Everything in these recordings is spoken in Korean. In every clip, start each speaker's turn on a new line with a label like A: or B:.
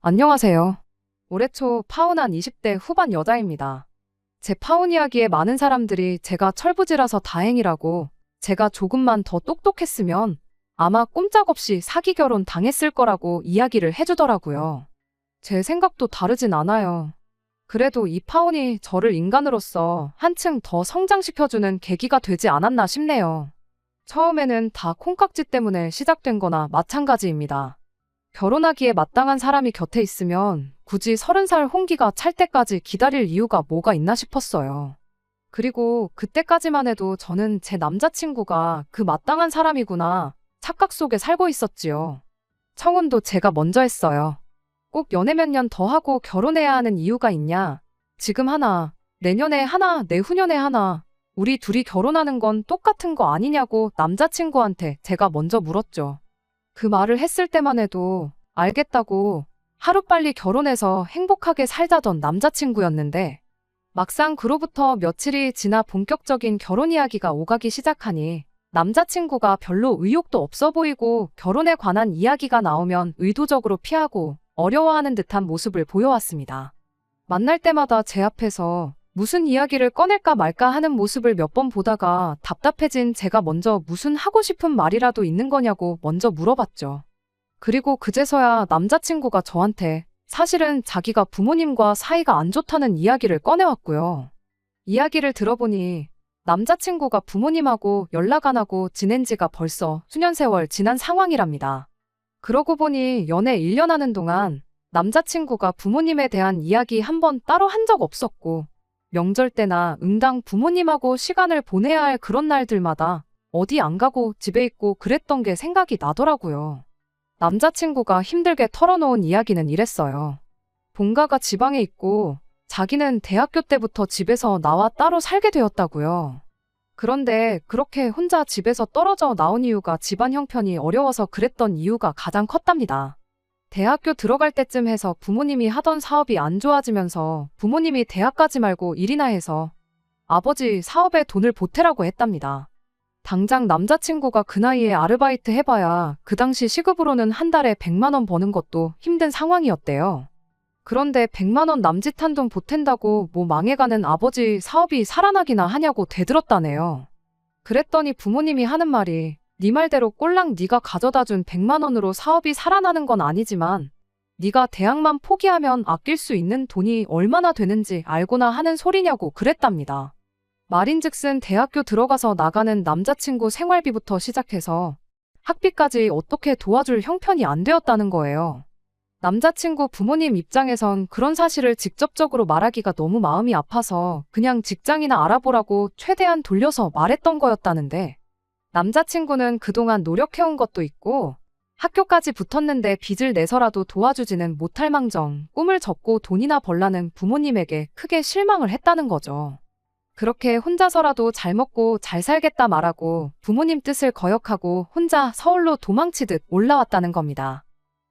A: 안녕하세요. 올해 초 파혼한 20대 후반 여자입니다. 제 파혼 이야기에 많은 사람들이 제가 철부지라서 다행이라고, 제가 조금만 더 똑똑했으면 아마 꼼짝없이 사기 결혼 당했을 거라고 이야기를 해주더라고요. 제 생각도 다르진 않아요. 그래도 이 파혼이 저를 인간으로서 한층 더 성장시켜주는 계기가 되지 않았나 싶네요. 처음에는 다 콩깍지 때문에 시작된 거나 마찬가지입니다. 결혼하기에 마땅한 사람이 곁에 있으면 굳이 30살 홍기가 찰 때까지 기다릴 이유가 뭐가 있나 싶었어요. 그리고 그때까지만 해도 저는 제 남자친구가 그 마땅한 사람이구나 착각 속에 살고 있었지요. 청혼도 제가 먼저 했어요. 꼭 연애 몇 년 더 하고 결혼해야 하는 이유가 있냐? 지금 하나, 내년에 하나, 내후년에 하나, 우리 둘이 결혼하는 건 똑같은 거 아니냐고 남자친구한테 제가 먼저 물었죠. 그 말을 했을 때만 해도 알겠다고 하루빨리 결혼해서 행복하게 살자던 남자친구였는데, 막상 그로부터 며칠이 지나 본격적인 결혼 이야기가 오가기 시작하니 남자친구가 별로 의욕도 없어 보이고, 결혼에 관한 이야기가 나오면 의도적으로 피하고 어려워하는 듯한 모습을 보여왔습니다. 만날 때마다 제 앞에서 무슨 이야기를 꺼낼까 말까 하는 모습을 몇 번 보다가 답답해진 제가 먼저 무슨 하고 싶은 말이라도 있는 거냐고 먼저 물어봤죠. 그리고 그제서야 남자친구가 저한테 사실은 자기가 부모님과 사이가 안 좋다는 이야기를 꺼내왔고요. 이야기를 들어보니 남자친구가 부모님하고 연락 안 하고 지낸 지가 벌써 수년 세월 지난 상황이랍니다. 그러고 보니 연애 1년 하는 동안 남자친구가 부모님에 대한 이야기 한 번 따로 한 적 없었고, 명절 때나 응당 부모님하고 시간을 보내야 할 그런 날들마다 어디 안 가고 집에 있고 그랬던 게 생각이 나더라고요. 남자친구가 힘들게 털어놓은 이야기는 이랬어요. 본가가 지방에 있고 자기는 대학교 때부터 집에서 나와 따로 살게 되었다고요. 그런데 그렇게 혼자 집에서 떨어져 나온 이유가 집안 형편이 어려워서 그랬던 이유가 가장 컸답니다. 대학교 들어갈 때쯤 해서 부모님이 하던 사업이 안 좋아지면서 부모님이 대학 가지 말고 일이나 해서 아버지 사업에 돈을 보태라고 했답니다. 당장 남자친구가 그 나이에 아르바이트 해봐야 그 당시 시급으로는 한 달에 100만 원 버는 것도 힘든 상황이었대요. 그런데 100만 원 남짓한 돈 보탠다고 뭐 망해가는 아버지 사업이 살아나기나 하냐고 대들었다네요. 그랬더니 부모님이 하는 말이, 네 말대로 꼴랑 네가 가져다준 100만 원으로 사업이 살아나는 건 아니지만 네가 대학만 포기하면 아낄 수 있는 돈이 얼마나 되는지 알고나 하는 소리냐고 그랬답니다. 말인즉슨 대학교 들어가서 나가는 남자친구 생활비부터 시작해서 학비까지 어떻게 도와줄 형편이 안 되었다는 거예요. 남자친구 부모님 입장에선 그런 사실을 직접적으로 말하기가 너무 마음이 아파서 그냥 직장이나 알아보라고 최대한 돌려서 말했던 거였다는데, 남자친구는 그동안 노력해온 것도 있고 학교까지 붙었는데 빚을 내서라도 도와주지는 못할 망정 꿈을 접고 돈이나 벌라는 부모님에게 크게 실망을 했다는 거죠. 그렇게 혼자서라도 잘 먹고 잘 살겠다 말하고 부모님 뜻을 거역하고 혼자 서울로 도망치듯 올라왔다는 겁니다.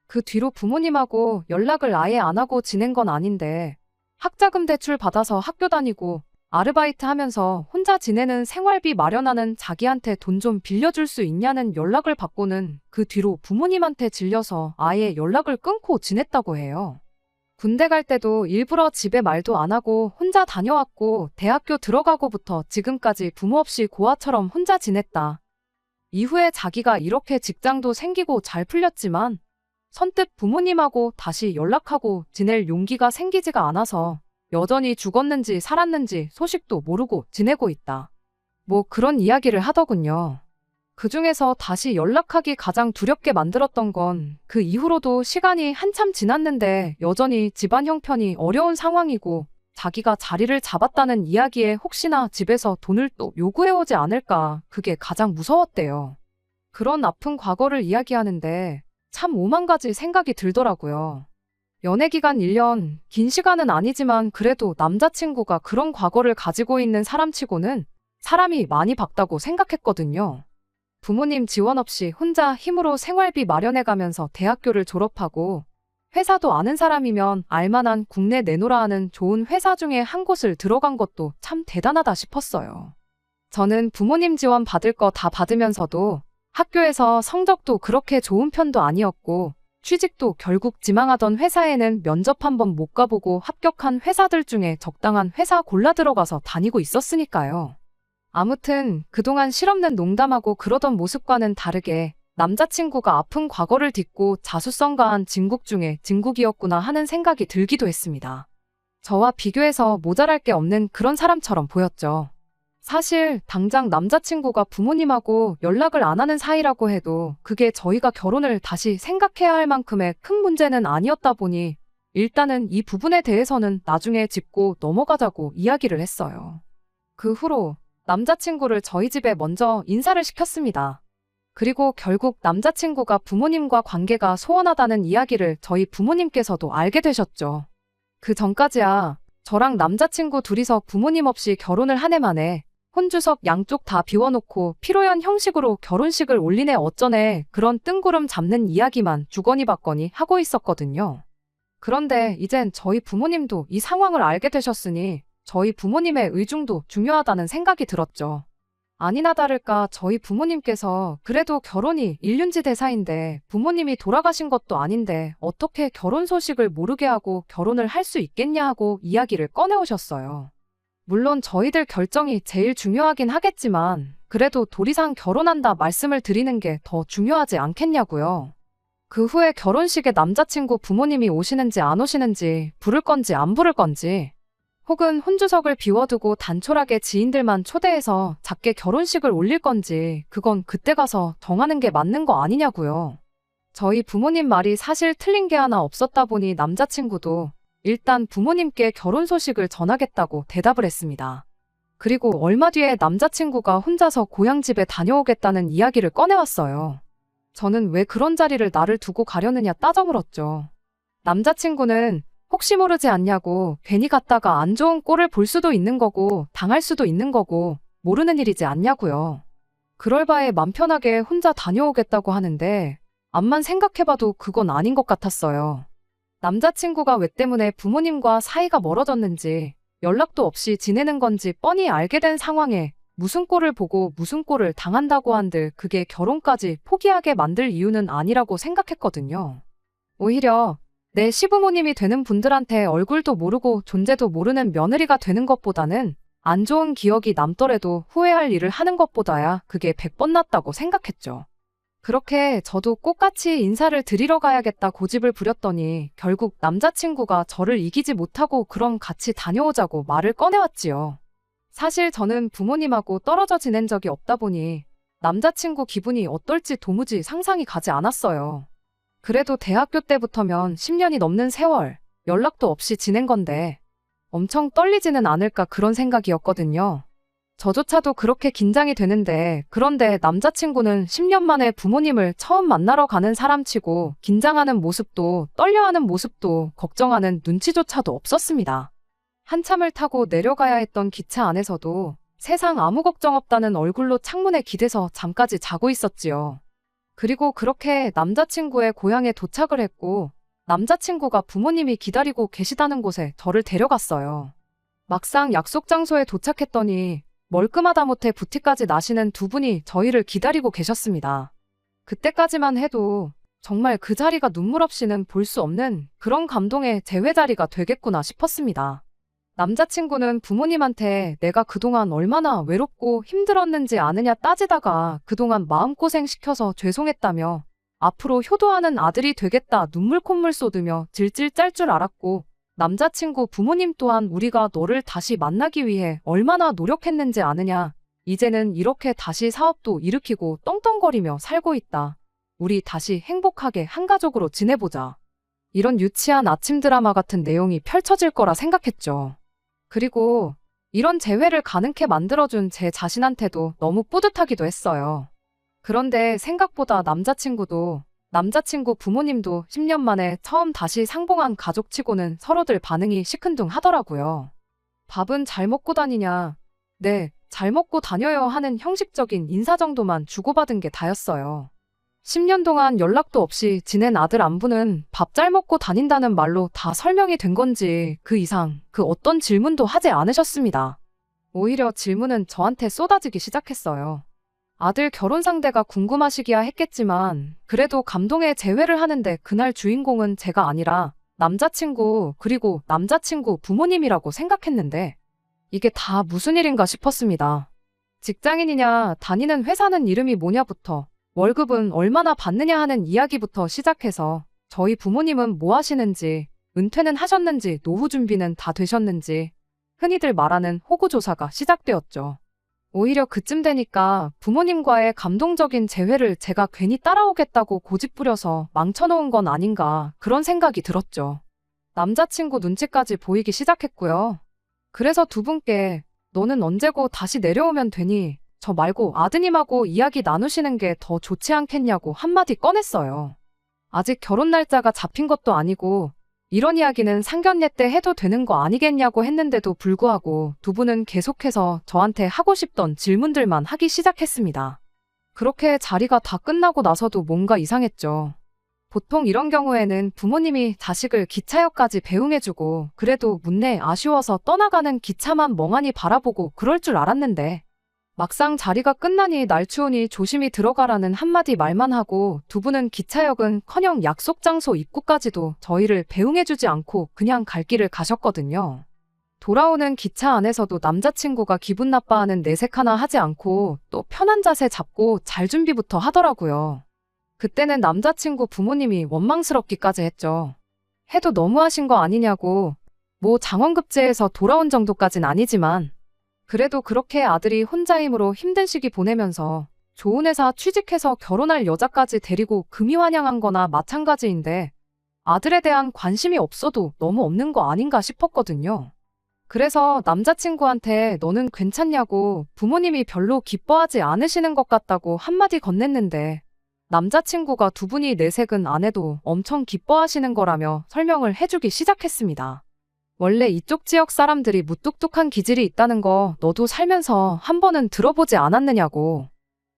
A: 그 뒤로 부모님하고 연락을 아예 안 하고 지낸 건 아닌데, 학자금 대출 받아서 학교 다니고 아르바이트 하면서 혼자 지내는 생활비 마련하는 자기한테 돈 좀 빌려줄 수 있냐는 연락을 받고는 그 뒤로 부모님한테 질려서 아예 연락을 끊고 지냈다고 해요. 군대 갈 때도 일부러 집에 말도 안 하고 혼자 다녀왔고, 대학교 들어가고부터 지금까지 부모 없이 고아처럼 혼자 지냈다. 이후에 자기가 이렇게 직장도 생기고 잘 풀렸지만 선뜻 부모님하고 다시 연락하고 지낼 용기가 생기지가 않아서 여전히 죽었는지 살았는지 소식도 모르고 지내고 있다. 뭐 그런 이야기를 하더군요. 그중에서 다시 연락하기 가장 두렵게 만들었던 건 그 이후로도 시간이 한참 지났는데 여전히 집안 형편이 어려운 상황이고 자기가 자리를 잡았다는 이야기에 혹시나 집에서 돈을 또 요구해오지 않을까, 그게 가장 무서웠대요. 그런 아픈 과거를 이야기하는데 참 오만 가지 생각이 들더라고요. 연애기간 1년, 긴 시간은 아니지만 그래도 남자친구가 그런 과거를 가지고 있는 사람치고는 사람이 많이 밝다고 생각했거든요. 부모님 지원 없이 혼자 힘으로 생활비 마련해가면서 대학교를 졸업하고 회사도 아는 사람이면 알만한 국내 내노라 하는 좋은 회사 중에 한 곳을 들어간 것도 참 대단하다 싶었어요. 저는 부모님 지원 받을 거 다 받으면서도 학교에서 성적도 그렇게 좋은 편도 아니었고 취직도 결국 지망하던 회사에는 면접 한번 못 가보고 합격한 회사들 중에 적당한 회사 골라 들어가서 다니고 있었으니까요. 아무튼 그동안 실없는 농담하고 그러던 모습과는 다르게 남자친구가 아픈 과거를 딛고 자수성가한 진국 중에 진국이었구나 하는 생각이 들기도 했습니다. 저와 비교해서 모자랄 게 없는 그런 사람처럼 보였죠. 사실 당장 남자친구가 부모님하고 연락을 안 하는 사이라고 해도 그게 저희가 결혼을 다시 생각해야 할 만큼의 큰 문제는 아니었다 보니 일단은 이 부분에 대해서는 나중에 짚고 넘어가자고 이야기를 했어요. 그 후로 남자친구를 저희 집에 먼저 인사를 시켰습니다. 그리고 결국 남자친구가 부모님과 관계가 소원하다는 이야기를 저희 부모님께서도 알게 되셨죠. 그 전까지야 저랑 남자친구 둘이서 부모님 없이 결혼을 한 해 만에 혼주석 양쪽 다 비워놓고 피로연 형식으로 결혼식을 올리네 어쩌네 그런 뜬구름 잡는 이야기만 주거니 받거니 하고 있었거든요. 그런데 이젠 저희 부모님도 이 상황을 알게 되셨으니 저희 부모님의 의중도 중요하다는 생각이 들었죠. 아니나 다를까 저희 부모님께서 그래도 결혼이 일륜지 대사인데 부모님이 돌아가신 것도 아닌데 어떻게 결혼 소식을 모르게 하고 결혼을 할 수 있겠냐 하고 이야기를 꺼내오셨어요. 물론 저희들 결정이 제일 중요하긴 하겠지만 그래도 도리상 결혼한다 말씀을 드리는 게 더 중요하지 않겠냐고요. 그 후에 결혼식에 남자친구 부모님이 오시는지 안 오시는지 부를 건지 안 부를 건지 혹은 혼주석을 비워두고 단촐하게 지인들만 초대해서 작게 결혼식을 올릴 건지 그건 그때 가서 정하는 게 맞는 거 아니냐고요. 저희 부모님 말이 사실 틀린 게 하나 없었다 보니 남자친구도 일단 부모님께 결혼 소식을 전하겠다고 대답을 했습니다. 그리고 얼마 뒤에 남자친구가 혼자서 고향집에 다녀오겠다는 이야기를 꺼내왔어요. 저는 왜 그런 자리를 나를 두고 가려느냐 따져 물었죠. 남자친구는 혹시 모르지 않냐고 괜히 갔다가 안 좋은 꼴을 볼 수도 있는 거고 당할 수도 있는 거고 모르는 일이지 않냐고요. 그럴 바에 맘 편하게 혼자 다녀오겠다고 하는데 암만 생각해봐도 그건 아닌 것 같았어요. 남자친구가 왜 때문에 부모님과 사이가 멀어졌는지 연락도 없이 지내는 건지 뻔히 알게 된 상황에 무슨 꼴을 보고 무슨 꼴을 당한다고 한들 그게 결혼까지 포기하게 만들 이유는 아니라고 생각했거든요. 오히려 내 시부모님이 되는 분들한테 얼굴도 모르고 존재도 모르는 며느리가 되는 것보다는 안 좋은 기억이 남더라도 후회할 일을 하는 것보다야 그게 100번 낫다고 생각했죠. 그렇게 저도 꼭같이 인사를 드리러 가야겠다 고집을 부렸더니 결국 남자친구가 저를 이기지 못하고 그럼 같이 다녀오자고 말을 꺼내왔지요. 사실 저는 부모님하고 떨어져 지낸 적이 없다 보니 남자친구 기분이 어떨지 도무지 상상이 가지 않았어요. 그래도 대학교 때부터면 10년이 넘는 세월 연락도 없이 지낸 건데 엄청 떨리지는 않을까 그런 생각이었거든요. 저조차도 그렇게 긴장이 되는데 그런데 남자친구는 10년 만에 부모님을 처음 만나러 가는 사람치고 긴장하는 모습도 떨려하는 모습도 걱정하는 눈치조차도 없었습니다. 한참을 타고 내려가야 했던 기차 안에서도 세상 아무 걱정 없다는 얼굴로 창문에 기대서 잠까지 자고 있었지요. 그리고 그렇게 남자친구의 고향에 도착을 했고 남자친구가 부모님이 기다리고 계시다는 곳에 저를 데려갔어요. 막상 약속 장소에 도착했더니 멀끔하다 못해 부티까지 나시는 두 분이 저희를 기다리고 계셨습니다. 그때까지만 해도 정말 그 자리가 눈물 없이는 볼 수 없는 그런 감동의 재회 자리가 되겠구나 싶었습니다. 남자친구는 부모님한테 내가 그동안 얼마나 외롭고 힘들었는지 아느냐 따지다가 그동안 마음고생 시켜서 죄송했다며 앞으로 효도하는 아들이 되겠다 눈물 콧물 쏟으며 질질 짤 줄 알았고 남자친구 부모님 또한 우리가 너를 다시 만나기 위해 얼마나 노력했는지 아느냐. 이제는 이렇게 다시 사업도 일으키고 떵떵거리며 살고 있다. 우리 다시 행복하게 한 가족으로 지내보자. 이런 유치한 아침 드라마 같은 내용이 펼쳐질 거라 생각했죠. 그리고 이런 재회를 가능케 만들어준 제 자신한테도 너무 뿌듯하기도 했어요. 그런데 생각보다 남자친구 부모님도 10년 만에 처음 다시 상봉한 가족치고는 서로들 반응이 시큰둥하더라고요. 밥은 잘 먹고 다니냐? 네, 잘 먹고 다녀요 하는 형식적인 인사 정도만 주고받은 게 다였어요. 10년 동안 연락도 없이 지낸 아들 안부는 밥 잘 먹고 다닌다는 말로 다 설명이 된 건지 그 이상 그 어떤 질문도 하지 않으셨습니다. 오히려 질문은 저한테 쏟아지기 시작했어요. 아들 결혼 상대가 궁금하시기야 했겠지만 그래도 감동의 재회를 하는데 그날 주인공은 제가 아니라 남자친구 그리고 남자친구 부모님이라고 생각했는데 이게 다 무슨 일인가 싶었습니다. 직장인이냐, 다니는 회사는 이름이 뭐냐부터 월급은 얼마나 받느냐 하는 이야기부터 시작해서 저희 부모님은 뭐 하시는지, 은퇴는 하셨는지, 노후 준비는 다 되셨는지 흔히들 말하는 호구조사가 시작되었죠. 오히려 그쯤 되니까 부모님과의 감동적인 재회를 제가 괜히 따라오겠다고 고집부려서 망쳐놓은 건 아닌가 그런 생각이 들었죠. 남자친구 눈치까지 보이기 시작했고요. 그래서 두 분께 너는 언제고 다시 내려오면 되니 저 말고 아드님하고 이야기 나누시는 게 더 좋지 않겠냐고 한마디 꺼냈어요. 아직 결혼 날짜가 잡힌 것도 아니고 이런 이야기는 상견례 때 해도 되는 거 아니겠냐고 했는데도 불구하고 두 분은 계속해서 저한테 하고 싶던 질문들만 하기 시작했습니다. 그렇게 자리가 다 끝나고 나서도 뭔가 이상했죠. 보통 이런 경우에는 부모님이 자식을 기차역까지 배웅해주고 그래도 문내 아쉬워서 떠나가는 기차만 멍하니 바라보고 그럴 줄 알았는데 막상 자리가 끝나니 날 추우니 조심히 들어가라는 한마디 말만 하고 두 분은 기차역은커녕 약속 장소 입구까지도 저희를 배웅해주지 않고 그냥 갈 길을 가셨거든요. 돌아오는 기차 안에서도 남자친구가 기분 나빠하는 내색 하나 하지 않고 또 편한 자세 잡고 잘 준비부터 하더라고요. 그때는 남자친구 부모님이 원망스럽기까지 했죠. 해도 너무하신 거 아니냐고. 뭐 장원급제에서 돌아온 정도까진 아니지만 그래도 그렇게 아들이 혼자임으로 힘든 시기 보내면서 좋은 회사 취직해서 결혼할 여자까지 데리고 금이환영한 거나 마찬가지인데 아들에 대한 관심이 없어도 너무 없는 거 아닌가 싶었거든요. 그래서 남자친구한테 너는 괜찮냐고 부모님이 별로 기뻐하지 않으시는 것 같다고 한마디 건넸는데 남자친구가 두 분이 내색은 안 해도 엄청 기뻐하시는 거라며 설명을 해주기 시작했습니다. 원래 이쪽 지역 사람들이 무뚝뚝한 기질이 있다는 거 너도 살면서 한 번은 들어보지 않았느냐고.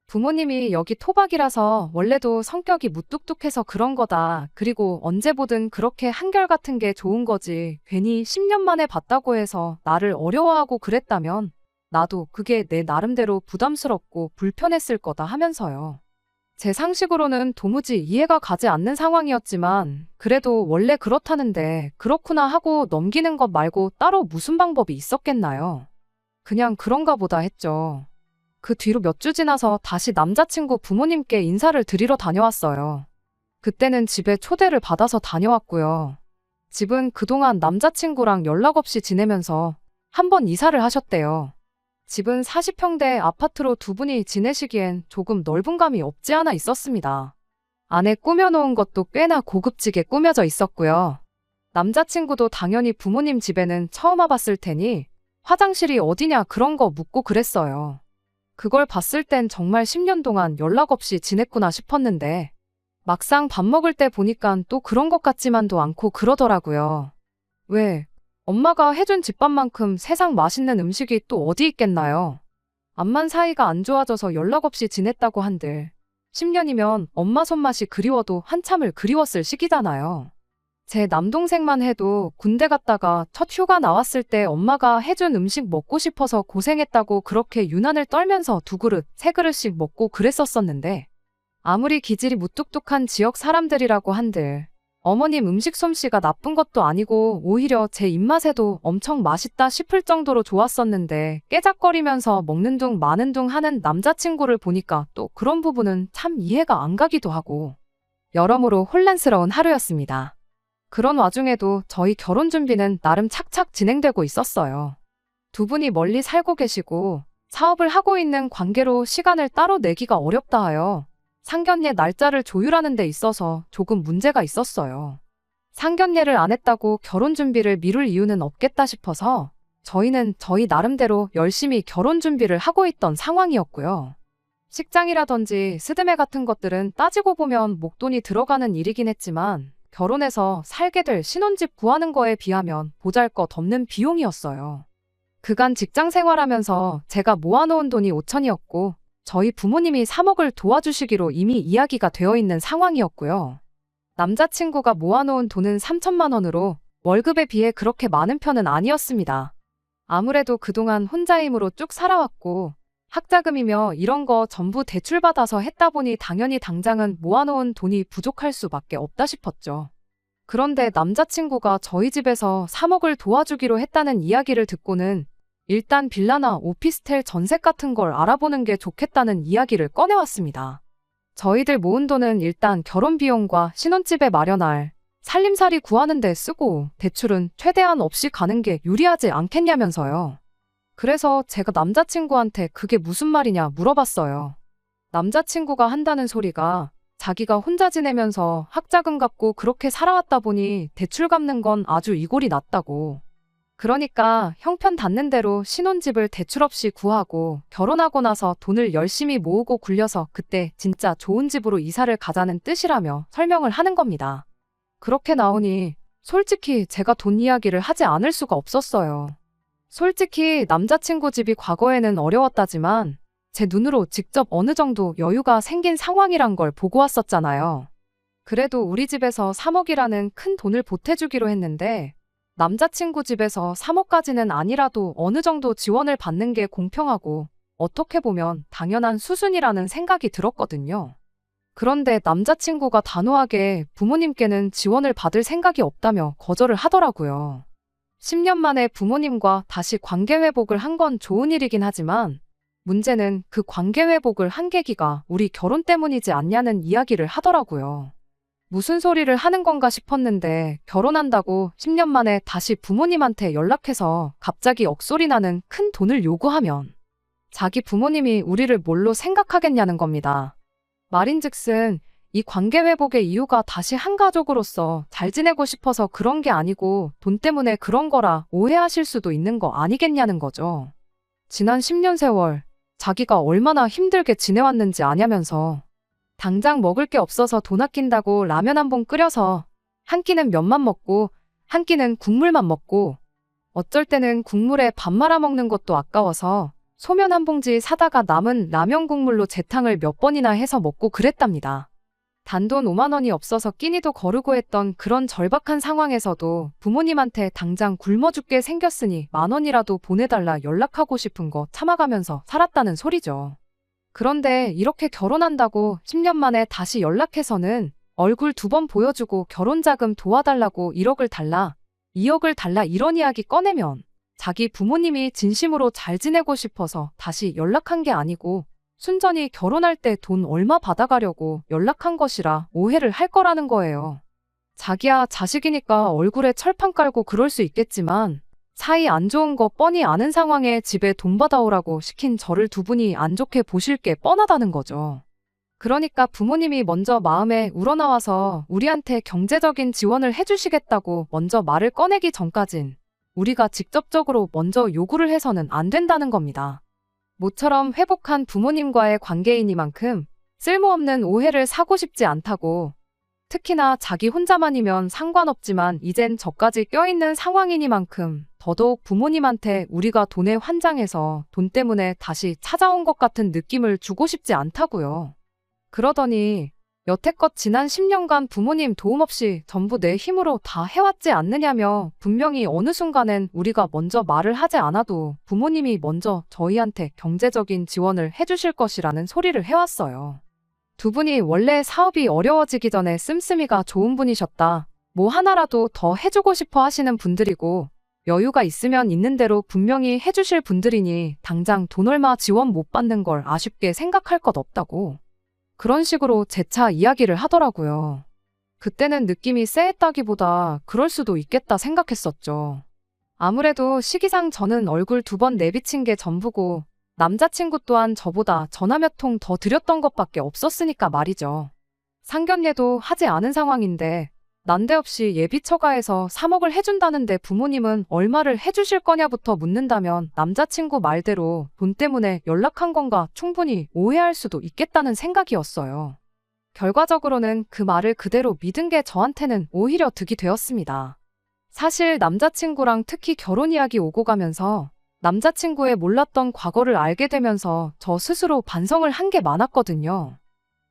A: 부모님이 여기 토박이라서 원래도 성격이 무뚝뚝해서 그런 거다. 그리고 언제 보든 그렇게 한결같은 게 좋은 거지. 괜히 10년 만에 봤다고 해서 나를 어려워하고 그랬다면 나도 그게 내 나름대로 부담스럽고 불편했을 거다 하면서요. 제 상식으로는 도무지 이해가 가지 않는 상황이었지만 그래도 원래 그렇다는데 그렇구나 하고 넘기는 것 말고 따로 무슨 방법이 있었겠나요? 그냥 그런가 보다 했죠. 그 뒤로 몇 주 지나서 다시 남자친구 부모님께 인사를 드리러 다녀왔어요. 그때는 집에 초대를 받아서 다녀왔고요. 집은 그동안 남자친구랑 연락 없이 지내면서 한 번 이사를 하셨대요. 집은 40평대 아파트로 두 분이 지내시기엔 조금 넓은 감이 없지 않아 있었습니다. 안에 꾸며놓은 것도 꽤나 고급지게 꾸며져 있었고요. 남자친구도 당연히 부모님 집에는 처음 와봤을 테니 화장실이 어디냐 그런 거 묻고 그랬어요. 그걸 봤을 땐 정말 10년 동안 연락 없이 지냈구나 싶었는데 막상 밥 먹을 때 보니깐 또 그런 것 같지만도 않고 그러더라고요. 왜? 엄마가 해준 집밥만큼 세상 맛있는 음식이 또 어디 있겠나요? 암만 사이가 안 좋아져서 연락 없이 지냈다고 한들 10년이면 엄마 손맛이 그리워도 한참을 그리웠을 시기잖아요. 제 남동생만 해도 군대 갔다가 첫 휴가 나왔을 때 엄마가 해준 음식 먹고 싶어서 고생했다고 그렇게 유난을 떨면서 두 그릇, 세 그릇씩 먹고 그랬었었는데 아무리 기질이 무뚝뚝한 지역 사람들이라고 한들 어머님 음식 솜씨가 나쁜 것도 아니고 오히려 제 입맛에도 엄청 맛있다 싶을 정도로 좋았었는데 깨작거리면서 먹는 둥 마는 둥 하는 남자친구를 보니까 또 그런 부분은 참 이해가 안 가기도 하고 여러모로 혼란스러운 하루였습니다. 그런 와중에도 저희 결혼 준비는 나름 착착 진행되고 있었어요. 두 분이 멀리 살고 계시고 사업을 하고 있는 관계로 시간을 따로 내기가 어렵다 하여 상견례 날짜를 조율하는 데 있어서 조금 문제가 있었어요. 상견례를 안 했다고 결혼 준비를 미룰 이유는 없겠다 싶어서 저희는 저희 나름대로 열심히 결혼 준비를 하고 있던 상황이었고요. 식장이라든지 스드메 같은 것들은 따지고 보면 목돈이 들어가는 일이긴 했지만 결혼해서 살게 될 신혼집 구하는 거에 비하면 보잘것없는 비용이었어요. 그간 직장 생활하면서 제가 모아놓은 돈이 5천이었고 저희 부모님이 3억을 도와주시기로 이미 이야기가 되어 있는 상황이었고요. 남자친구가 모아놓은 돈은 3천만 원으로 월급에 비해 그렇게 많은 편은 아니었습니다. 아무래도 그동안 혼자임으로 쭉 살아왔고 학자금이며 이런 거 전부 대출받아서 했다 보니 당연히 당장은 모아놓은 돈이 부족할 수밖에 없다 싶었죠. 그런데 남자친구가 저희 집에서 3억을 도와주기로 했다는 이야기를 듣고는 일단 빌라나 오피스텔 전셋 같은 걸 알아보는 게 좋겠다는 이야기를 꺼내왔습니다. 저희들 모은 돈은 일단 결혼 비용과 신혼집에 마련할 살림살이 구하는 데 쓰고 대출은 최대한 없이 가는 게 유리하지 않겠냐면서요. 그래서 제가 남자친구한테 그게 무슨 말이냐 물어봤어요. 남자친구가 한다는 소리가 자기가 혼자 지내면서 학자금 갚고 그렇게 살아왔다 보니 대출 갚는 건 아주 이골이 났다고. 그러니까 형편 닿는 대로 신혼집을 대출 없이 구하고 결혼하고 나서 돈을 열심히 모으고 굴려서 그때 진짜 좋은 집으로 이사를 가자는 뜻이라며 설명을 하는 겁니다. 그렇게 나오니 솔직히 제가 돈 이야기를 하지 않을 수가 없었어요. 솔직히 남자친구 집이 과거에는 어려웠다지만 제 눈으로 직접 어느 정도 여유가 생긴 상황이란 걸 보고 왔었잖아요. 그래도 우리 집에서 3억이라는 큰 돈을 보태주기로 했는데 남자친구 집에서 3억까지는 아니라도 어느 정도 지원을 받는 게 공평하고 어떻게 보면 당연한 수순이라는 생각이 들었거든요. 그런데 남자친구가 단호하게 부모님께는 지원을 받을 생각이 없다며 거절을 하더라고요. 10년 만에 부모님과 다시 관계 회복을 한 건 좋은 일이긴 하지만 문제는 그 관계 회복을 한 계기가 우리 결혼 때문이지 않냐는 이야기를 하더라고요. 무슨 소리를 하는 건가 싶었는데 결혼한다고 10년 만에 다시 부모님한테 연락해서 갑자기 억소리 나는 큰 돈을 요구하면 자기 부모님이 우리를 뭘로 생각하겠냐는 겁니다. 말인즉슨 이 관계 회복의 이유가 다시 한 가족으로서 잘 지내고 싶어서 그런 게 아니고 돈 때문에 그런 거라 오해하실 수도 있는 거 아니겠냐는 거죠. 지난 10년 세월 자기가 얼마나 힘들게 지내왔는지 아냐면서 당장 먹을 게 없어서 돈 아낀다고 라면 한 봉 끓여서 한 끼는 면만 먹고 한 끼는 국물만 먹고 어쩔 때는 국물에 밥 말아 먹는 것도 아까워서 소면 한 봉지 사다가 남은 라면 국물로 재탕을 몇 번이나 해서 먹고 그랬답니다. 단돈 5만 원이 없어서 끼니도 거르고 했던 그런 절박한 상황에서도 부모님한테 당장 굶어 죽게 생겼으니 1만 원이라도 보내달라 연락하고 싶은 거 참아가면서 살았다는 소리죠. 그런데 이렇게 결혼한다고 10년 만에 다시 연락해서는 얼굴 2번 보여주고 결혼자금 도와달라고 1억을 달라, 2억을 달라 이런 이야기 꺼내면 자기 부모님이 진심으로 잘 지내고 싶어서 다시 연락한 게 아니고 순전히 결혼할 때 돈 얼마 받아가려고 연락한 것이라 오해를 할 거라는 거예요. 자기야 자식이니까 얼굴에 철판 깔고 그럴 수 있겠지만 사이 안 좋은 거 뻔히 아는 상황에 집에 돈 받아오라고 시킨 저를 두 분이 안 좋게 보실 게 뻔하다는 거죠. 그러니까 부모님이 먼저 마음에 우러나와서 우리한테 경제적인 지원을 해주시겠다고 먼저 말을 꺼내기 전까진 우리가 직접적으로 먼저 요구를 해서는 안 된다는 겁니다. 모처럼 회복한 부모님과의 관계이니만큼 쓸모없는 오해를 사고 싶지 않다고. 특히나 자기 혼자만이면 상관없지만 이젠 저까지 껴있는 상황이니만큼 더더욱 부모님한테 우리가 돈에 환장해서 돈 때문에 다시 찾아온 것 같은 느낌을 주고 싶지 않다고요. 그러더니 여태껏 지난 10년간 부모님 도움 없이 전부 내 힘으로 다 해왔지 않느냐며 분명히 어느 순간엔 우리가 먼저 말을 하지 않아도 부모님이 먼저 저희한테 경제적인 지원을 해주실 것이라는 소리를 해왔어요. 두 분이 원래 사업이 어려워지기 전에 씀씀이가 좋은 분이셨다. 뭐 하나라도 더 해주고 싶어 하시는 분들이고 여유가 있으면 있는 대로 분명히 해주실 분들이니 당장 돈 얼마 지원 못 받는 걸 아쉽게 생각할 것 없다고. 그런 식으로 재차 이야기를 하더라고요. 그때는 느낌이 쎄했다기보다 그럴 수도 있겠다 생각했었죠. 아무래도 시기상 저는 얼굴 2번 내비친 게 전부고 남자친구 또한 저보다 전화 몇 통 더 드렸던 것밖에 없었으니까 말이죠. 상견례도 하지 않은 상황인데 난데없이 예비 처가에서 3억을 해준다는데 부모님은 얼마를 해주실 거냐부터 묻는다면 남자친구 말대로 돈 때문에 연락한 건가 충분히 오해할 수도 있겠다는 생각이었어요. 결과적으로는 그 말을 그대로 믿은 게 저한테는 오히려 득이 되었습니다. 사실 남자친구랑 특히 결혼 이야기 오고 가면서 남자친구의 몰랐던 과거를 알게 되면서 저 스스로 반성을 한 게 많았거든요.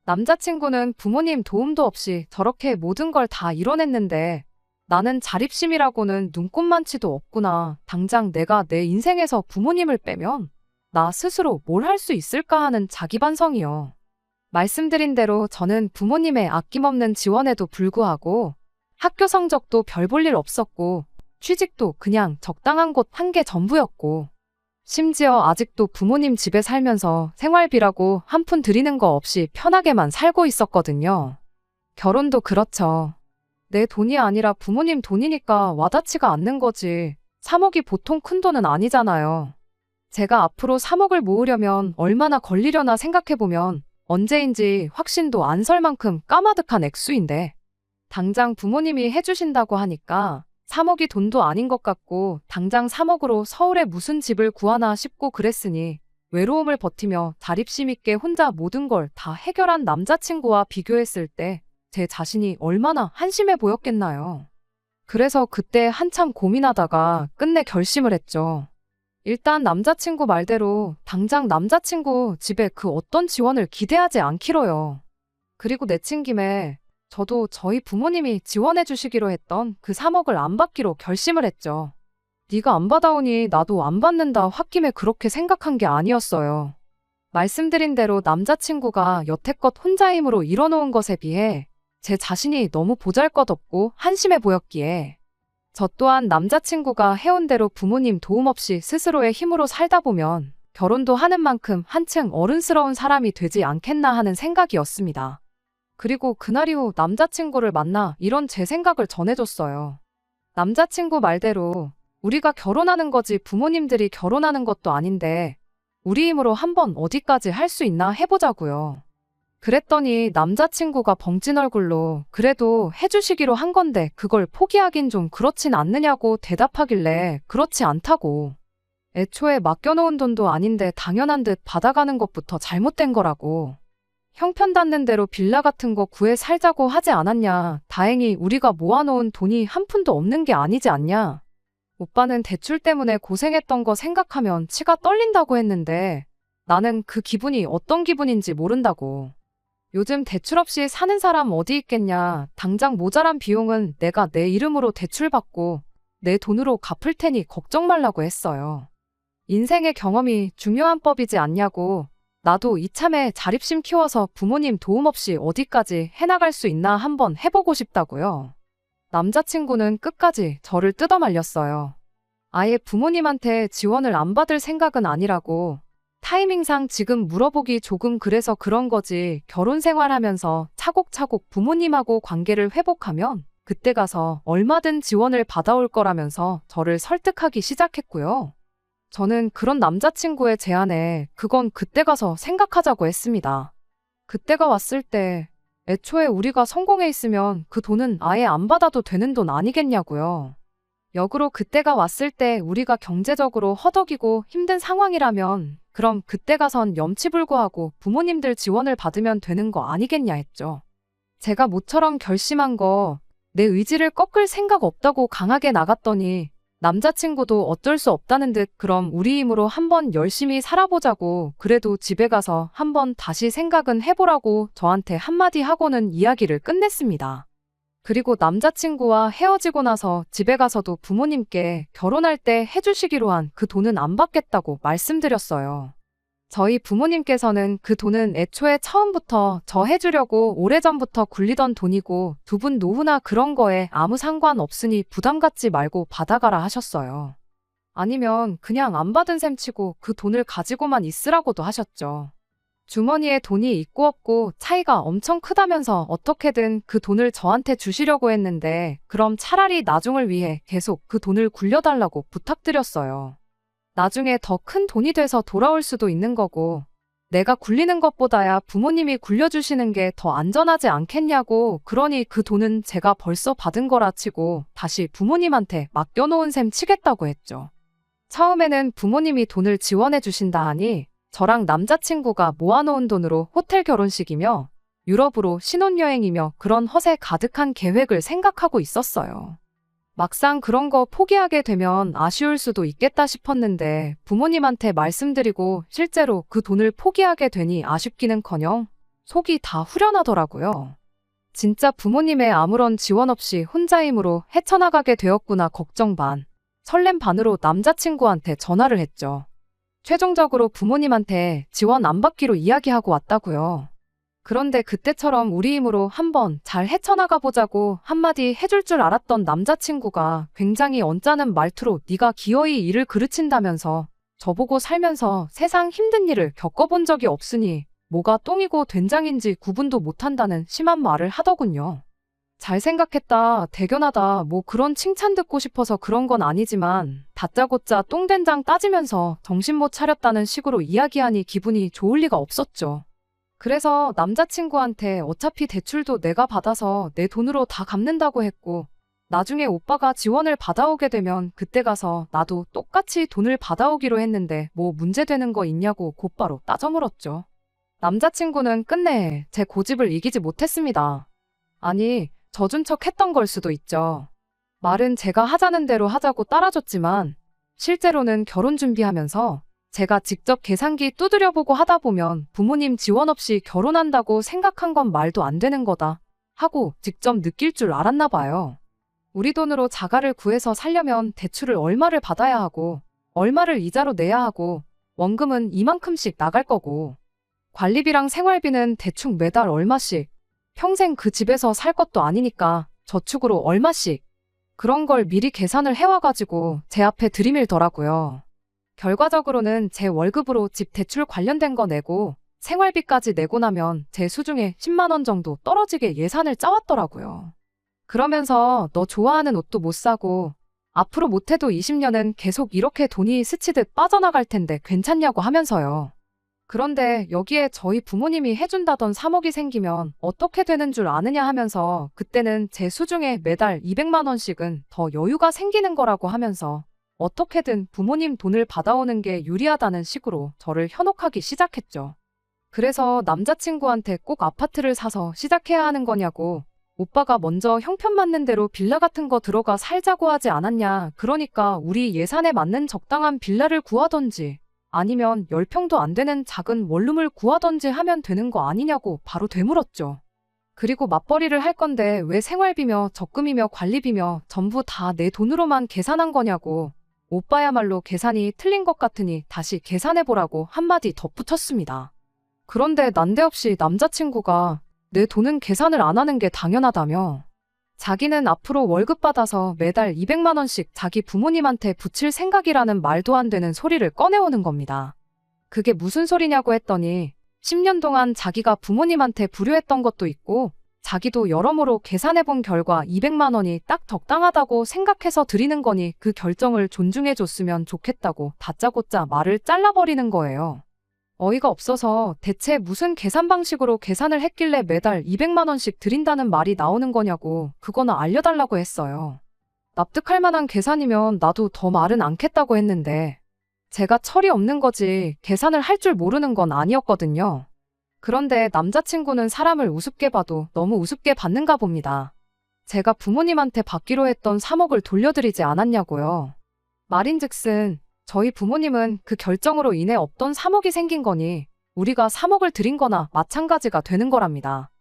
A: 남자친구는 부모님 도움도 없이 저렇게 모든 걸 다 이뤄냈는데 나는 자립심이라고는 눈꼽만치도 없구나. 당장 내가 내 인생에서 부모님을 빼면 나 스스로 뭘 할 수 있을까 하는 자기 반성이요. 말씀드린 대로 저는 부모님의 아낌없는 지원에도 불구하고 학교 성적도 별 볼 일 없었고 취직도 그냥 적당한 곳 한 게 전부였고 심지어 아직도 부모님 집에 살면서 생활비라고 한 푼 드리는 거 없이 편하게만 살고 있었거든요. 결혼도 그렇죠. 내 돈이 아니라 부모님 돈이니까 와닿지가 않는 거지. 3억이 보통 큰 돈은 아니잖아요. 제가 앞으로 3억을 모으려면 얼마나 걸리려나 생각해보면 언제인지 확신도 안 설 만큼 까마득한 액수인데 당장 부모님이 해주신다고 하니까 3억이 돈도 아닌 것 같고 당장 3억으로 서울에 무슨 집을 구하나 싶고 그랬으니 외로움을 버티며 자립심 있게 혼자 모든 걸 다 해결한 남자친구와 비교했을 때 제 자신이 얼마나 한심해 보였겠나요. 그래서 그때 한참 고민하다가 끝내 결심을 했죠. 일단 남자친구 말대로 당장 남자친구 집에 그 어떤 지원을 기대하지 않기로요. 그리고 내친 김에 저도 저희 부모님이 지원해 주시기로 했던 그 3억을 안 받기로 결심을 했죠. 네가 안 받아오니 나도 안 받는다 홧김에 그렇게 생각한 게 아니었어요. 말씀드린 대로 남자친구가 여태껏 혼자 힘으로 이뤄놓은 것에 비해 제 자신이 너무 보잘것없고 한심해 보였기에 저 또한 남자친구가 해온 대로 부모님 도움 없이 스스로의 힘으로 살다 보면 결혼도 하는 만큼 한층 어른스러운 사람이 되지 않겠나 하는 생각이었습니다. 그리고 그날 이후 남자친구를 만나 이런 제 생각을 전해줬어요. 남자친구 말대로 우리가 결혼하는 거지 부모님들이 결혼하는 것도 아닌데 우리 힘으로 한번 어디까지 할 수 있나 해보자고요. 그랬더니 남자친구가 벙찐 얼굴로 그래도 해주시기로 한 건데 그걸 포기하긴 좀 그렇진 않느냐고 대답하길래 그렇지 않다고. 애초에 맡겨놓은 돈도 아닌데 당연한 듯 받아가는 것부터 잘못된 거라고. 형편 닿는 대로 빌라 같은 거 구해 살자고 하지 않았냐. 다행히 우리가 모아놓은 돈이 한 푼도 없는 게 아니지 않냐. 오빠는 대출 때문에 고생했던 거 생각하면 치가 떨린다고 했는데 나는 그 기분이 어떤 기분인지 모른다고. 요즘 대출 없이 사는 사람 어디 있겠냐. 당장 모자란 비용은 내가 내 이름으로 대출받고 내 돈으로 갚을 테니 걱정 말라고 했어요. 인생의 경험이 중요한 법이지 않냐고. 나도 이참에 자립심 키워서 부모님 도움 없이 어디까지 해나갈 수 있나 한번 해보고 싶다고요. 남자친구는 끝까지 저를 뜯어말렸어요. 아예 부모님한테 지원을 안 받을 생각은 아니라고. 타이밍상 지금 물어보기 조금 그래서 그런 거지. 결혼 생활하면서 차곡차곡 부모님하고 관계를 회복하면 그때 가서 얼마든 지원을 받아올 거라면서 저를 설득하기 시작했고요. 저는 그런 남자친구의 제안에 그건 그때 가서 생각하자고 했습니다. 그때가 왔을 때 애초에 우리가 성공해 있으면 그 돈은 아예 안 받아도 되는 돈 아니겠냐고요. 역으로 그때가 왔을 때 우리가 경제적으로 허덕이고 힘든 상황이라면 그럼 그때 가선 염치불구하고 부모님들 지원을 받으면 되는 거 아니겠냐 했죠. 제가 모처럼 결심한 거 내 의지를 꺾을 생각 없다고 강하게 나갔더니 남자친구도 어쩔 수 없다는 듯 그럼 우리 힘으로 한번 열심히 살아보자고 그래도 집에 가서 한번 다시 생각은 해보라고 저한테 한마디 하고는 이야기를 끝냈습니다. 그리고 남자친구와 헤어지고 나서 집에 가서도 부모님께 결혼할 때 해주시기로 한 그 돈은 안 받겠다고 말씀드렸어요. 저희 부모님께서는 그 돈은 애초에 처음부터 저 해주려고 오래전부터 굴리던 돈이고 두 분 노후나 그런 거에 아무 상관없으니 부담 갖지 말고 받아가라 하셨어요. 아니면 그냥 안 받은 셈 치고 그 돈을 가지고만 있으라고도 하셨죠. 주머니에 돈이 있고 없고 차이가 엄청 크다면서 어떻게든 그 돈을 저한테 주시려고 했는데 그럼 차라리 나중을 위해 계속 그 돈을 굴려달라고 부탁드렸어요. 나중에 더 큰 돈이 돼서 돌아올 수도 있는 거고 내가 굴리는 것보다야 부모님이 굴려주시는 게 더 안전하지 않겠냐고. 그러니 그 돈은 제가 벌써 받은 거라 치고 다시 부모님한테 맡겨놓은 셈 치겠다고 했죠. 처음에는 부모님이 돈을 지원해 주신다 하니 저랑 남자친구가 모아놓은 돈으로 호텔 결혼식이며 유럽으로 신혼여행이며 그런 허세 가득한 계획을 생각하고 있었어요. 막상 그런 거 포기하게 되면 아쉬울 수도 있겠다 싶었는데 부모님한테 말씀드리고 실제로 그 돈을 포기하게 되니 아쉽기는커녕 속이 다 후련하더라고요. 진짜 부모님의 아무런 지원 없이 혼자 힘으로 헤쳐나가게 되었구나 걱정 반, 설렘 반으로 남자친구한테 전화를 했죠. 최종적으로 부모님한테 지원 안 받기로 이야기하고 왔다고요. 그런데 그때처럼 우리 힘으로 한번 잘 헤쳐나가 보자고 한마디 해줄 줄 알았던 남자친구가 굉장히 언짢은 말투로 네가 기어이 일을 그르친다면서 저보고 살면서 세상 힘든 일을 겪어본 적이 없으니 뭐가 똥이고 된장인지 구분도 못한다는 심한 말을 하더군요. 잘 생각했다, 대견하다, 뭐 그런 칭찬 듣고 싶어서 그런 건 아니지만 다짜고짜 똥된장 따지면서 정신 못 차렸다는 식으로 이야기하니 기분이 좋을 리가 없었죠. 그래서 남자친구한테 어차피 대출도 내가 받아서 내 돈으로 다 갚는다고 했고 나중에 오빠가 지원을 받아오게 되면 그때 가서 나도 똑같이 돈을 받아오기로 했는데 뭐 문제되는 거 있냐고 곧바로 따져 물었죠. 남자친구는 끝내 제 고집을 이기지 못했습니다. 아니, 져준 척 했던 걸 수도 있죠. 말은 제가 하자는 대로 하자고 따라줬지만 실제로는 결혼 준비하면서 제가 직접 계산기 두드려보고 하다 보면 부모님 지원 없이 결혼한다고 생각한 건 말도 안 되는 거다 하고 직접 느낄 줄 알았나 봐요. 우리 돈으로 자가를 구해서 살려면 대출을 얼마를 받아야 하고 얼마를 이자로 내야 하고 원금은 이만큼씩 나갈 거고 관리비랑 생활비는 대충 매달 얼마씩 평생 그 집에서 살 것도 아니니까 저축으로 얼마씩 그런 걸 미리 계산을 해와가지고 제 앞에 들이밀더라고요. 결과적으로는 제 월급으로 집 대출 관련된 거 내고 생활비까지 내고 나면 제 수중에 10만 원 정도 떨어지게 예산을 짜왔더라고요. 그러면서 너 좋아하는 옷도 못 사고 앞으로 못해도 20년은 계속 이렇게 돈이 스치듯 빠져나갈 텐데 괜찮냐고 하면서요. 그런데 여기에 저희 부모님이 해준다던 3억이 생기면 어떻게 되는 줄 아느냐 하면서 그때는 제 수중에 매달 200만 원씩은 더 여유가 생기는 거라고 하면서 어떻게든 부모님 돈을 받아오는 게 유리하다는 식으로 저를 현혹하기 시작했죠. 그래서 남자친구한테 꼭 아파트를 사서 시작해야 하는 거냐고 오빠가 먼저 형편 맞는 대로 빌라 같은 거 들어가 살자고 하지 않았냐. 그러니까 우리 예산에 맞는 적당한 빌라를 구하던지 아니면 10평도 안 되는 작은 원룸을 구하던지 하면 되는 거 아니냐고 바로 되물었죠. 그리고 맞벌이를 할 건데 왜 생활비며 적금이며 관리비며 전부 다 내 돈으로만 계산한 거냐고 오빠야말로 계산이 틀린 것 같으니 다시 계산해보라고 한마디 덧붙였습니다. 그런데 난데없이 남자친구가 내 돈은 계산을 안 하는 게 당연하다며 자기는 앞으로 월급 받아서 매달 200만 원씩 자기 부모님한테 붙일 생각이라는 말도 안 되는 소리를 꺼내오는 겁니다. 그게 무슨 소리냐고 했더니 10년 동안 자기가 부모님한테 불효했던 것도 있고 자기도 여러모로 계산해본 결과 200만 원이 딱 적당하다고 생각해서 드리는 거니 그 결정을 존중해줬으면 좋겠다고 다짜고짜 말을 잘라버리는 거예요. 어이가 없어서 대체 무슨 계산 방식으로 계산을 했길래 매달 200만 원씩 드린다는 말이 나오는 거냐고 그거나 알려달라고 했어요. 납득할 만한 계산이면 나도 더 말은 않겠다고 했는데 제가 철이 없는 거지 계산을 할 줄 모르는 건 아니었거든요. 그런데 남자친구는 사람을 우습게 봐도 너무 우습게 받는가 봅니다. 제가 부모님한테 받기로 했던 3억을 돌려드리지 않았냐고요. 말인즉슨 저희 부모님은 그 결정으로 인해 없던 3억이 생긴 거니 우리가 3억을 드린 거나 마찬가지가 되는 거랍니다.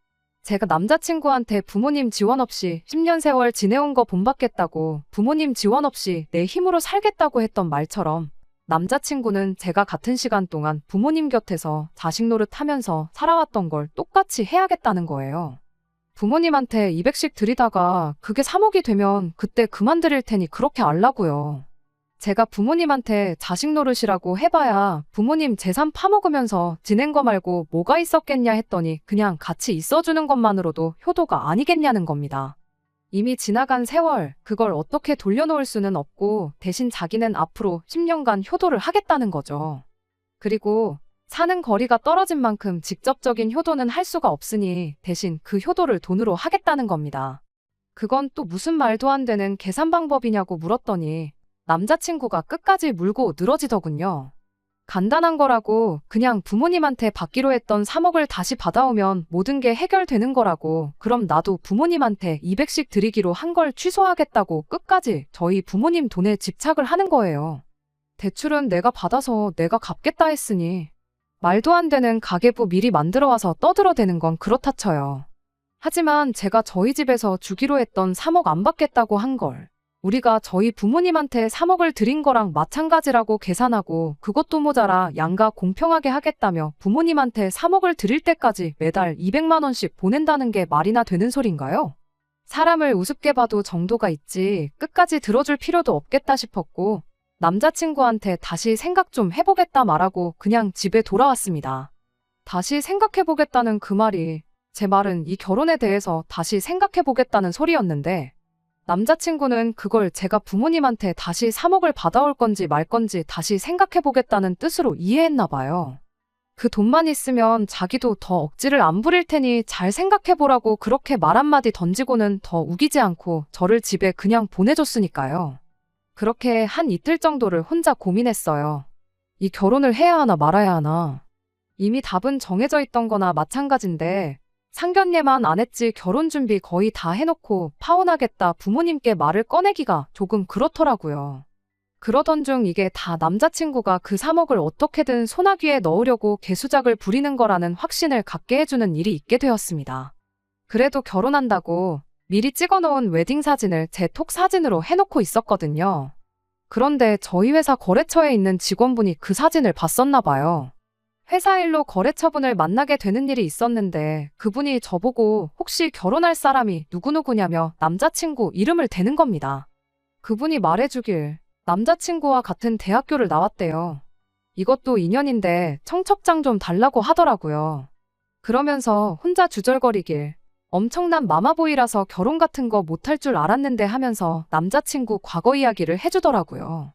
A: 제가 남자친구한테 부모님 지원 없이 10년 세월 지내온 거 본받겠다고 부모님 지원 없이 내 힘으로 살겠다고 했던 말처럼 남자친구는 제가 같은 시간 동안 부모님 곁에서 자식 노릇하면서 살아왔던 걸 똑같이 해야겠다는 거예요. 부모님한테 200씩 드리다가 그게 3억이 되면 그때 그만 드릴 테니 그렇게 알라고요. 제가 부모님한테 자식 노릇이라고 해봐야 부모님 재산 파먹으면서 지낸 거 말고 뭐가 있었겠냐 했더니 그냥 같이 있어주는 것만으로도 효도가 아니겠냐는 겁니다. 이미 지나간 세월, 그걸 어떻게 돌려놓을 수는 없고 대신 자기는 앞으로 10년간 효도를 하겠다는 거죠. 그리고 사는 거리가 떨어진 만큼 직접적인 효도는 할 수가 없으니 대신 그 효도를 돈으로 하겠다는 겁니다. 그건 또 무슨 말도 안 되는 계산 방법이냐고 물었더니 남자친구가 끝까지 물고 늘어지더군요. 간단한 거라고 그냥 부모님한테 받기로 했던 3억을 다시 받아오면 모든 게 해결되는 거라고 그럼 나도 부모님한테 200씩 드리기로 한 걸 취소하겠다고 끝까지 저희 부모님 돈에 집착을 하는 거예요. 대출은 내가 받아서 내가 갚겠다 했으니 말도 안 되는 가계부 미리 만들어와서 떠들어대는 건 그렇다 쳐요. 하지만 제가 저희 집에서 주기로 했던 3억 안 받겠다고 한 걸 우리가 저희 부모님한테 3억을 드린 거랑 마찬가지라고 계산하고 그것도 모자라 양가 공평하게 하겠다며 부모님한테 3억을 드릴 때까지 매달 200만 원씩 보낸다는 게 말이나 되는 소린가요? 사람을 우습게 봐도 정도가 있지 끝까지 들어줄 필요도 없겠다 싶었고 남자친구한테 다시 생각 좀 해보겠다 말하고 그냥 집에 돌아왔습니다. 다시 생각해보겠다는 그 말이 제 말은 이 결혼에 대해서 다시 생각해보겠다는 소리였는데 남자친구는 그걸 제가 부모님한테 다시 3억을 받아올 건지 말 건지 다시 생각해보겠다는 뜻으로 이해했나 봐요. 그 돈만 있으면 자기도 더 억지를 안 부릴 테니 잘 생각해보라고 그렇게 말 한마디 던지고는 더 우기지 않고 저를 집에 그냥 보내줬으니까요. 그렇게 한 이틀 정도를 혼자 고민했어요. 이 결혼을 해야 하나 말아야 하나. 이미 답은 정해져 있던 거나 마찬가지인데 상견례만 안 했지 결혼 준비 거의 다 해놓고 파혼하겠다 부모님께 말을 꺼내기가 조금 그렇더라고요. 그러던 중 이게 다 남자친구가 그 3억을 어떻게든 소나귀에 넣으려고 개수작을 부리는 거라는 확신을 갖게 해주는 일이 있게 되었습니다. 그래도 결혼한다고 미리 찍어놓은 웨딩 사진을 제 톡 사진으로 해놓고 있었거든요. 그런데 저희 회사 거래처에 있는 직원분이 그 사진을 봤었나 봐요. 회사 일로 거래처분을 만나게 되는 일이 있었는데 그분이 저보고 혹시 결혼할 사람이 누구누구냐며 남자친구 이름을 대는 겁니다. 그분이 말해주길 남자친구와 같은 대학교를 나왔대요. 이것도 인연인데 청첩장 좀 달라고 하더라고요. 그러면서 혼자 주절거리길 엄청난 마마보이라서 결혼 같은 거 못할 줄 알았는데 하면서 남자친구 과거 이야기를 해주더라고요.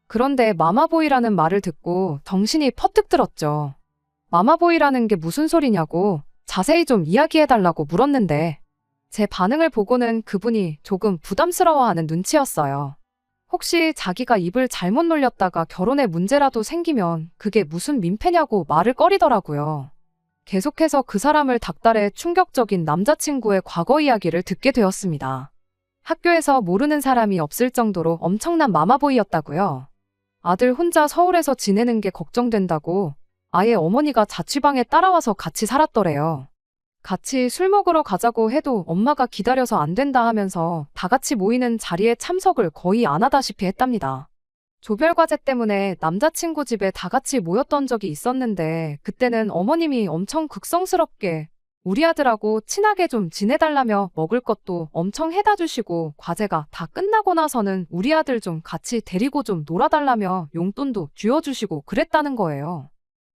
A: 그런데 마마보이라는 말을 듣고 정신이 퍼뜩 들었죠. 마마보이라는 게 무슨 소리냐고 자세히 좀 이야기해달라고 물었는데 제 반응을 보고는 그분이 조금 부담스러워하는 눈치였어요. 혹시 자기가 입을 잘못 놀렸다가 결혼에 문제라도 생기면 그게 무슨 민폐냐고 말을 꺼리더라고요. 계속해서 그 사람을 닥달해 충격적인 남자친구의 과거 이야기를 듣게 되었습니다. 학교에서 모르는 사람이 없을 정도로 엄청난 마마보이였다고요. 아들 혼자 서울에서 지내는 게 걱정된다고 아예 어머니가 자취방에 따라와서 같이 살았더래요. 같이 술 먹으러 가자고 해도 엄마가 기다려서 안 된다 하면서 다 같이 모이는 자리에 참석을 거의 안 하다시피 했답니다. 조별과제 때문에 남자친구 집에 다 같이 모였던 적이 있었는데 그때는 어머님이 엄청 극성스럽게 우리 아들하고 친하게 좀 지내달라며 먹을 것도 엄청 해다 주시고 과제가 다 끝나고 나서는 우리 아들 좀 같이 데리고 좀 놀아달라며 용돈도 쥐어주시고 그랬다는 거예요.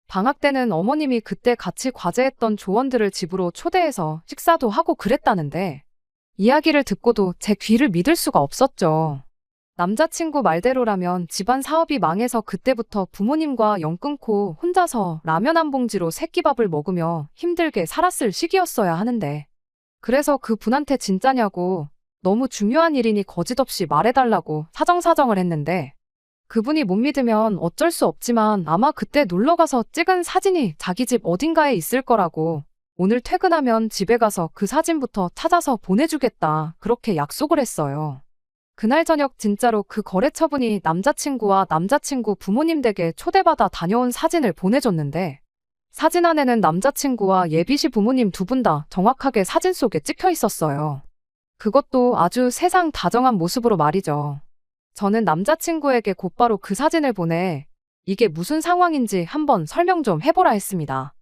A: 방학 때는 어머님이 그때 같이 과제했던 조원들을 집으로 초대해서 식사도 하고 그랬다는데 이야기를 듣고도 제 귀를 믿을 수가 없었죠. 남자친구 말대로라면 집안 사업이 망해서 그때부터 부모님과 연 끊고 혼자서 라면 한 봉지로 새끼밥을 먹으며 힘들게 살았을 시기였어야 하는데 그래서 그 분한테 진짜냐고 너무 중요한 일이니 거짓없이 말해달라고 사정사정을 했는데 그분이 못 믿으면 어쩔 수 없지만 아마 그때 놀러가서 찍은 사진이 자기 집 어딘가에 있을 거라고 오늘 퇴근하면 집에 가서 그 사진부터 찾아서 보내주겠다 그렇게 약속을 했어요. 그날 저녁 진짜로 그 거래처분이 남자친구와 남자친구 부모님 댁에 초대받아 다녀온 사진을 보내줬는데 사진 안에는 남자친구와 예비시 부모님 두 분 다 정확하게 사진 속에 찍혀 있었어요. 그것도 아주 세상 다정한 모습으로 말이죠. 저는 남자친구에게 곧바로 그 사진을 보내 이게 무슨 상황인지 한번 설명 좀 해보라 했습니다.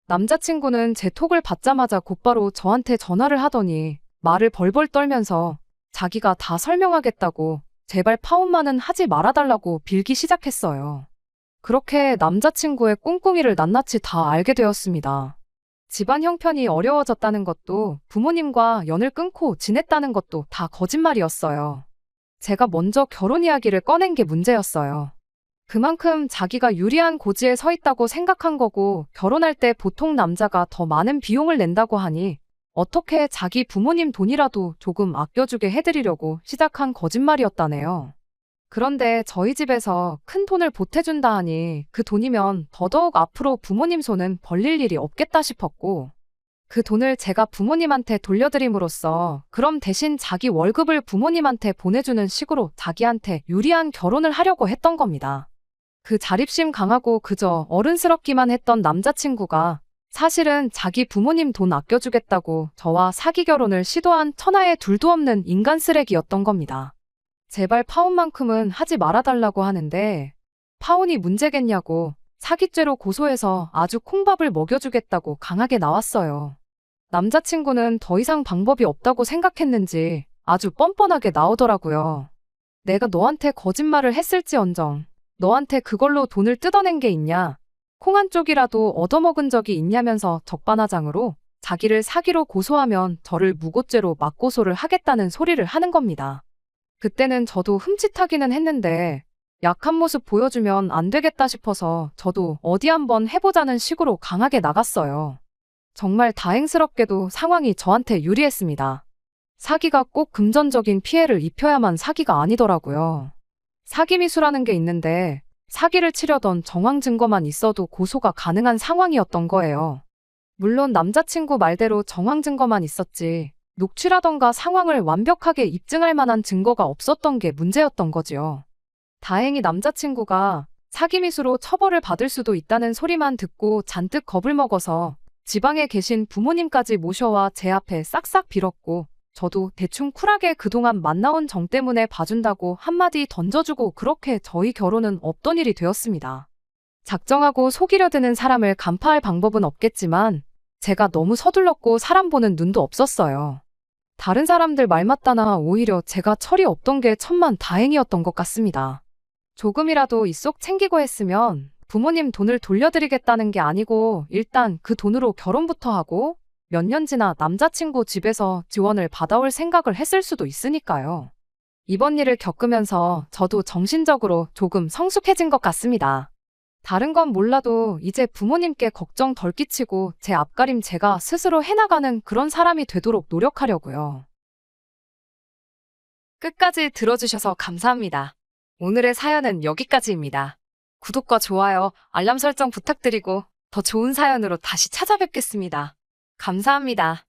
A: 남자친구는 제 톡을 받자마자 곧바로 저한테 전화를 하더니 말을 벌벌 떨면서 자기가 다 설명하겠다고 제발 파혼만은 하지 말아달라고 빌기 시작했어요. 그렇게 남자친구의 꿍꿍이를 낱낱이 다 알게 되었습니다. 집안 형편이 어려워졌다는 것도 부모님과 연을 끊고 지냈다는 것도 다 거짓말이었어요. 제가 먼저 결혼 이야기를 꺼낸 게 문제였어요. 그만큼 자기가 유리한 고지에 서 있다고 생각한 거고 결혼할 때 보통 남자가 더 많은 비용을 낸다고 하니 어떻게 자기 부모님 돈이라도 조금 아껴주게 해드리려고 시작한 거짓말이었다네요. 그런데 저희 집에서 큰 돈을 보태준다 하니 그 돈이면 더더욱 앞으로 부모님 손은 벌릴 일이 없겠다 싶었고 그 돈을 제가 부모님한테 돌려드림으로써 그럼 대신 자기 월급을 부모님한테 보내주는 식으로 자기한테 유리한 결혼을 하려고 했던 겁니다. 그 자립심 강하고 그저 어른스럽기만 했던 남자친구가 사실은 자기 부모님 돈 아껴주겠다고 저와 사기 결혼을 시도한 천하에 둘도 없는 인간 쓰레기였던 겁니다. 제발 파혼만큼은 하지 말아달라고 하는데 파혼이 문제겠냐고 사기죄로 고소해서 아주 콩밥을 먹여주겠다고 강하게 나왔어요. 남자친구는 더 이상 방법이 없다고 생각했는지 아주 뻔뻔하게 나오더라고요. 내가 너한테 거짓말을 했을지언정 너한테 그걸로 돈을 뜯어낸 게 있냐? 콩 한 쪽이라도 얻어먹은 적이 있냐면서 적반하장으로 자기를 사기로 고소하면 저를 무고죄로 맞고소를 하겠다는 소리를 하는 겁니다. 그때는 저도 흠칫하기는 했는데 약한 모습 보여주면 안 되겠다 싶어서 저도 어디 한번 해보자는 식으로 강하게 나갔어요. 정말 다행스럽게도 상황이 저한테 유리했습니다. 사기가 꼭 금전적인 피해를 입혀야만 사기가 아니더라고요. 사기미수라는 게 있는데 사기를 치려던 정황 증거만 있어도 고소가 가능한 상황이었던 거예요. 물론 남자친구 말대로 정황 증거만 있었지 녹취라던가 상황을 완벽하게 입증할 만한 증거가 없었던 게 문제였던 거지요. 다행히 남자친구가 사기미수로 처벌을 받을 수도 있다는 소리만 듣고 잔뜩 겁을 먹어서 지방에 계신 부모님까지 모셔와 제 앞에 싹싹 빌었고 저도 대충 쿨하게 그동안 만나온 정 때문에 봐준다고 한마디 던져주고 그렇게 저희 결혼은 없던 일이 되었습니다. 작정하고 속이려 드는 사람을 간파할 방법은 없겠지만 제가 너무 서둘렀고 사람 보는 눈도 없었어요. 다른 사람들 말 맞다나 오히려 제가 철이 없던 게 천만 다행이었던 것 같습니다. 조금이라도 이 속 챙기고 했으면 부모님 돈을 돌려드리겠다는 게 아니고 일단 그 돈으로 결혼부터 하고 몇 년 지나 남자친구 집에서 지원을 받아올 생각을 했을 수도 있으니까요. 이번 일을 겪으면서 저도 정신적으로 조금 성숙해진 것 같습니다. 다른 건 몰라도 이제 부모님께 걱정 덜 끼치고 제 앞가림 제가 스스로 해나가는 그런 사람이 되도록 노력하려고요. 끝까지 들어주셔서 감사합니다. 오늘의 사연은 여기까지입니다. 구독과 좋아요, 알람 설정 부탁드리고 더 좋은 사연으로 다시 찾아뵙겠습니다. 감사합니다.